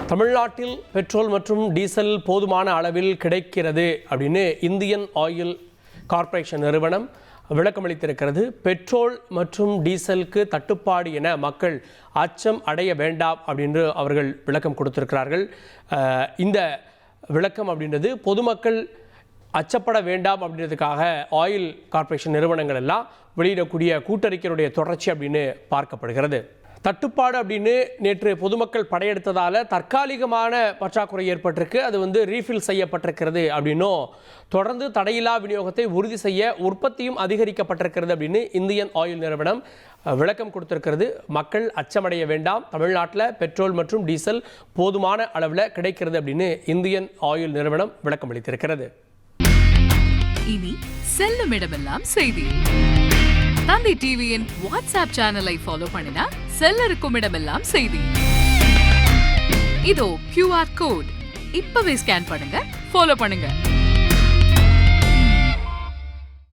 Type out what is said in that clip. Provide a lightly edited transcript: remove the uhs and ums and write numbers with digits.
தமிழ்நாட்டில் பெட்ரோல் மற்றும் டீசல் போதுமான அளவில் கிடைக்கிறது அப்படின்னு இந்தியன் ஆயில் கார்ப்பரேஷன் நிறுவனம் விளக்கமளித்திருக்கிறது. பெட்ரோல் மற்றும் டீசலுக்கு தட்டுப்பாடு என மக்கள் அச்சம் அடைய வேண்டாம் அப்படின்னு அவர்கள் விளக்கம் கொடுத்திருக்கிறார்கள். இந்த விளக்கம் அப்படின்றது பொதுமக்கள் அச்சப்பட வேண்டாம் அப்படின்றதுக்காக ஆயில் கார்ப்பரேஷன் நிறுவனங்கள் எல்லாம் வெளியிடக்கூடிய கூட்டறிக்கையுடைய தொடர்ச்சி அப்படின்னு பார்க்கப்படுகிறது. தட்டுப்பாடு அப்படின்னு நேற்று பொதுமக்கள் படையெடுத்ததால் தற்காலிகமான பற்றாக்குறை ஏற்பட்டிருக்கு. அது ரீஃபில் செய்யப்பட்டிருக்கிறது அப்படின்னும் தொடர்ந்து தடையில்லா விநியோகத்தை உறுதி செய்ய உற்பத்தியும் அதிகரிக்கப்பட்டிருக்கிறது அப்படின்னு இந்தியன் ஆயில் நிறுவனம் விளக்கம் கொடுத்திருக்கிறது. மக்கள் அச்சமடைய வேண்டாம், தமிழ்நாட்டில் பெட்ரோல் மற்றும் டீசல் போதுமான அளவில் கிடைக்கிறது அப்படின்னு இந்தியன் ஆயில் நிறுவனம் விளக்கம் அளித்திருக்கிறது. இனி செல்லும் இடமெல்லாம் செய்தி. தந்தி டிவியின் வாட்ஸ்அப் சேனலை ஃபாலோ பண்ணினா செல்ல இருக்கும் இடமெல்லாம் செய்தி. இதோ QR கோட் இப்பவே ஸ்கேன் பண்ணுங்க, ஃபாலோ பண்ணுங்க.